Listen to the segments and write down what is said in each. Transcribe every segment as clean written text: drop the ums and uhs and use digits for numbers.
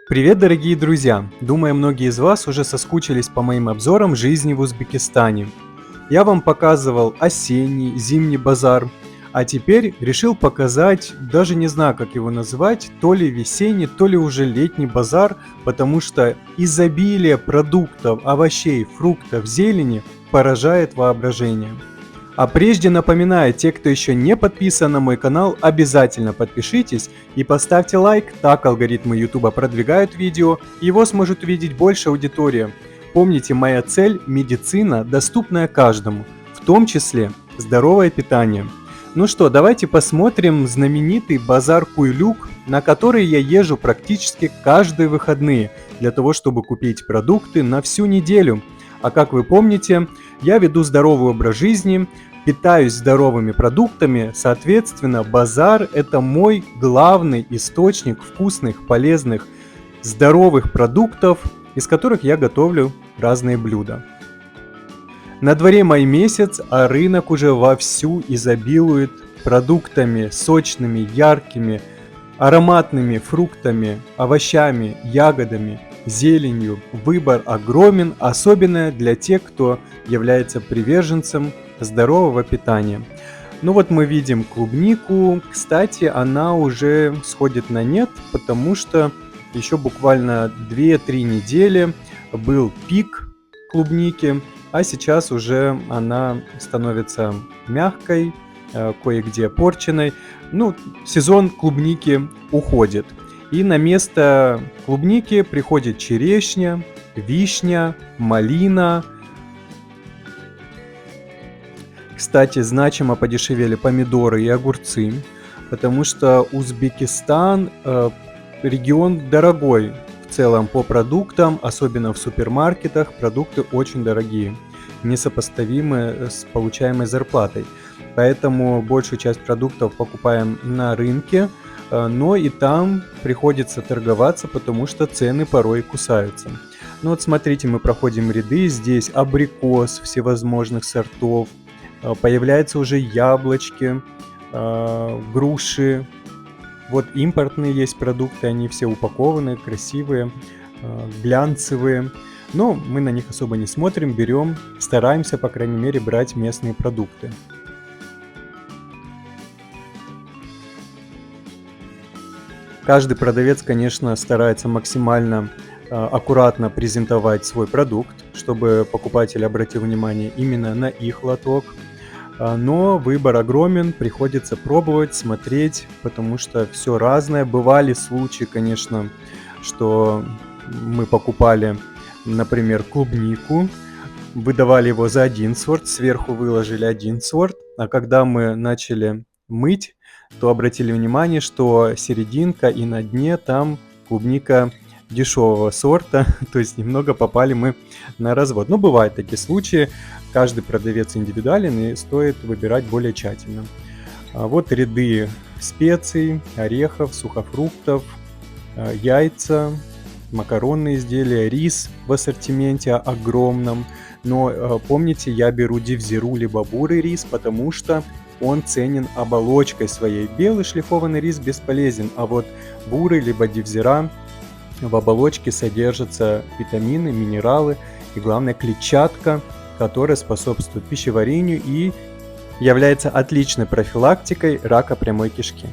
Привет, дорогие друзья! Думаю, многие из вас уже соскучились по моим обзорам жизни в Узбекистане. Я вам показывал осенний, зимний базар, а теперь решил показать, даже не знаю, как его назвать, то ли весенний, то ли уже летний базар, потому что изобилие продуктов, овощей, фруктов, зелени поражает воображение. А прежде напоминаю, те, кто еще не подписан на мой канал, обязательно подпишитесь и поставьте лайк, так алгоритмы YouTube продвигают видео, и его сможет увидеть больше аудитория. Помните, моя цель – медицина, доступная каждому, в том числе здоровое питание. Ну что, давайте посмотрим знаменитый базар Куйлук, на который я езжу практически каждые выходные, для того, чтобы купить продукты на всю неделю. А как вы помните, я веду здоровый образ жизни, питаюсь здоровыми продуктами, соответственно, базар – это мой главный источник вкусных, полезных, здоровых продуктов, из которых я готовлю разные блюда. На дворе май месяц, а рынок уже вовсю изобилует продуктами сочными, яркими, ароматными фруктами, овощами, ягодами, зеленью. Выбор огромен, особенно для тех, кто является приверженцем здорового питания. Ну вот мы видим клубнику. Кстати, она уже сходит на нет, потому что еще буквально 2-3 недели был пик клубники, а сейчас уже она становится мягкой, кое-где порченной. Ну, сезон клубники уходит. И на место клубники приходит черешня, вишня, малина. Кстати, значимо подешевели помидоры и огурцы, потому что Узбекистан регион дорогой в целом по продуктам, особенно в супермаркетах, продукты очень дорогие, несопоставимы с получаемой зарплатой. Поэтому большую часть продуктов покупаем на рынке, но и там приходится торговаться, потому что цены порой кусаются. Ну вот смотрите, мы проходим ряды, здесь абрикос всевозможных сортов, появляются уже яблочки, груши. Вот импортные есть продукты, они все упакованные, красивые, глянцевые. Но мы на них особо не смотрим, берем, стараемся, по крайней мере, брать местные продукты. Каждый продавец, конечно, старается максимально аккуратно презентовать свой продукт, чтобы покупатель обратил внимание именно на их лоток. Но выбор огромен, приходится пробовать, смотреть, потому что все разное. Бывали случаи, конечно, что мы покупали, например, клубнику, выдавали его за один сорт, сверху выложили один сорт, а когда мы начали мыть, то обратили внимание, что серединка и на дне там клубника дешевого сорта, то есть немного попали мы на развод. Но бывают такие случаи, каждый продавец индивидуален и стоит выбирать более тщательно. Вот ряды специй, орехов, сухофруктов, яйца, макаронные изделия, рис в ассортименте огромном. Но помните, я беру дивзиру либо бурый рис, потому что он ценен оболочкой своей. Белый шлифованный рис бесполезен, а вот бурый либо дивзира в оболочке содержатся витамины, минералы и, главное, клетчатка, которая способствует пищеварению и является отличной профилактикой рака прямой кишки.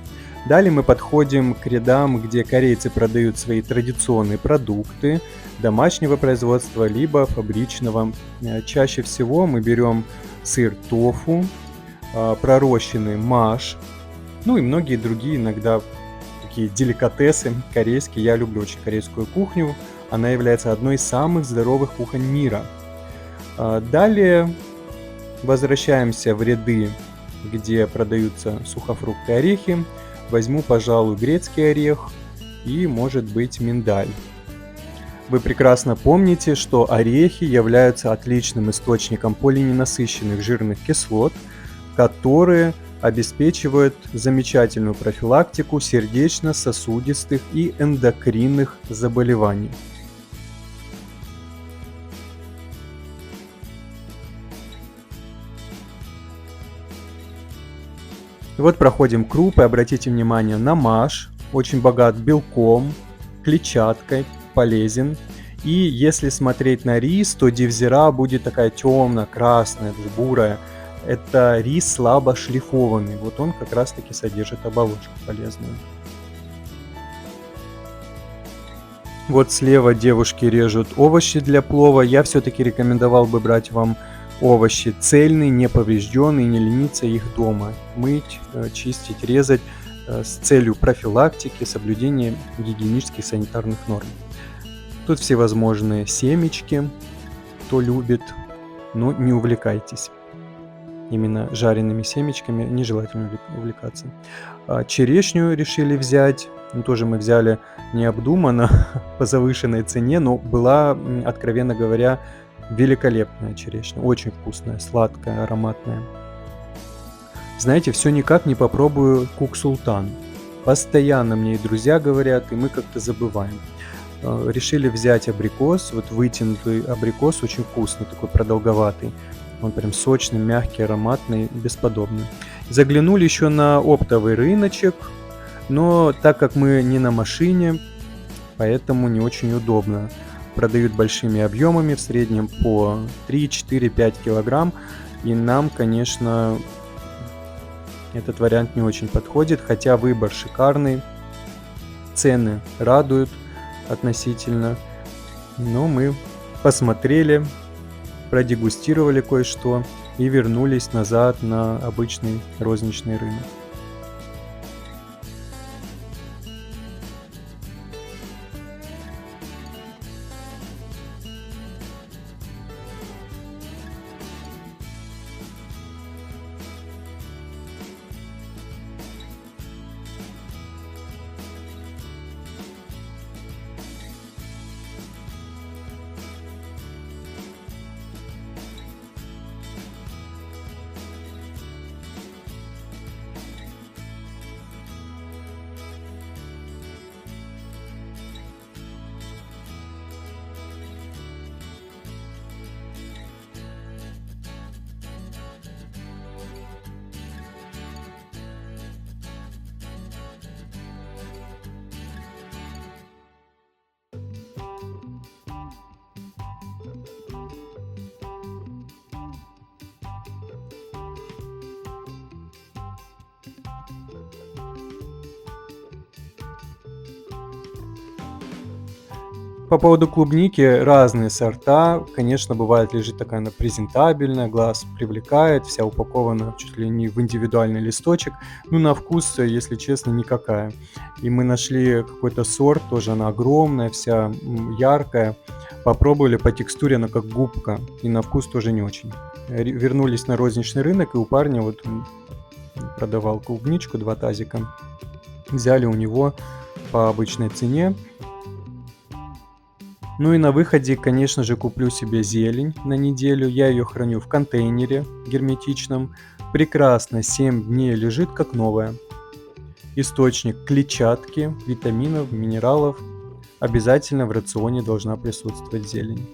Далее мы подходим к рядам, где корейцы продают свои традиционные продукты домашнего производства либо фабричного. Чаще всего мы берем сыр тофу, пророщенный маш, ну и многие другие иногда такие деликатесы корейские. Я люблю очень корейскую кухню, она является одной из самых здоровых кухонь мира. Далее возвращаемся в ряды, где продаются сухофрукты и орехи. Возьму, пожалуй, грецкий орех и, может быть, миндаль. Вы прекрасно помните, что орехи являются отличным источником полиненасыщенных жирных кислот, которые обеспечивают замечательную профилактику сердечно-сосудистых и эндокринных заболеваний. И вот проходим крупы, обратите внимание на маш, очень богат белком. клетчаткой, полезен. И если смотреть на рис, то дивзира будет такая темно-красная, бурая. Это рис слабо шлифованный. Вот он как раз-таки содержит оболочку полезную. Вот слева девушки режут овощи для плова. Я все-таки рекомендовал бы брать вам овощи цельные, не поврежденные, не лениться их дома. Мыть, чистить, резать с целью профилактики, соблюдения гигиенических санитарных норм. Тут всевозможные семечки, кто любит, но не увлекайтесь. Именно жареными семечками нежелательно увлекаться. Черешню решили взять. Тоже мы взяли необдуманно по завышенной цене, но была, откровенно говоря, великолепная черешня. Очень вкусная, сладкая, ароматная. Знаете, все никак не попробую кук-султан. Постоянно мне и друзья говорят, и мы как-то забываем. Решили взять абрикос, вот вытянутый абрикос, очень вкусный, такой продолговатый. Он прям сочный, мягкий, ароматный, бесподобный. Заглянули еще на оптовый рыночек, но так как мы не на машине, поэтому не очень удобно. Продают большими объемами, в среднем по 3, 4, 5 килограмм. И нам, конечно, этот вариант не очень подходит, хотя выбор шикарный, цены радуют относительно. Но мы посмотрели, продегустировали кое-что и вернулись назад на обычный розничный рынок. По поводу клубники, разные сорта. Конечно, бывает лежит такая она презентабельная, глаз привлекает, вся упакована чуть ли не в индивидуальный листочек. Ну, на вкус, если честно, никакая. И мы нашли какой-то сорт, тоже она огромная, вся яркая. Попробовали, по текстуре она как губка, и на вкус тоже не очень. Вернулись на розничный рынок, и у парня вот он продавал клубничку, 2 тазика. Взяли у него по обычной цене. Ну и на выходе, конечно же, куплю себе зелень на неделю. Я ее храню в контейнере герметичном. Прекрасно 7 дней лежит как новая. Источник клетчатки, витаминов, минералов. Обязательно в рационе должна присутствовать зелень.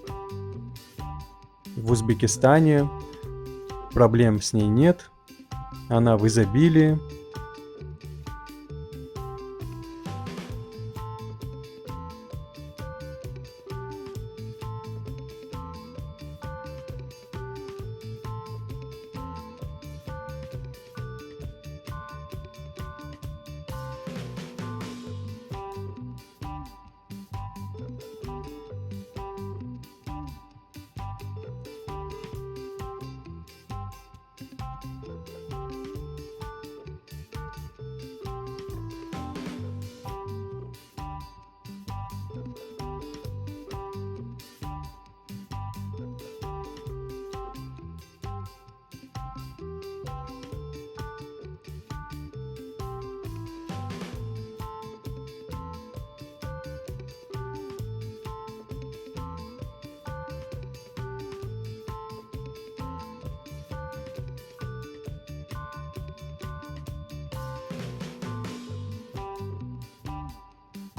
В Узбекистане проблем с ней нет. Она в изобилии.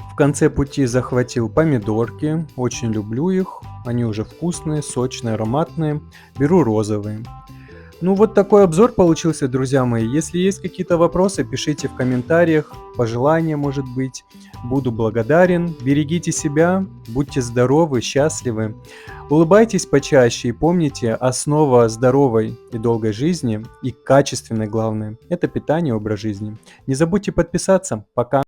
В конце пути захватил помидорки, очень люблю их, они уже вкусные, сочные, ароматные. Беру розовые. Ну вот такой обзор получился, друзья мои. Если есть какие-то вопросы, пишите в комментариях, пожелания, может быть. Буду благодарен. Берегите себя, будьте здоровы, счастливы. Улыбайтесь почаще и помните, основа здоровой и долгой жизни и качественной, главное, это питание и образ жизни. Не забудьте подписаться. Пока.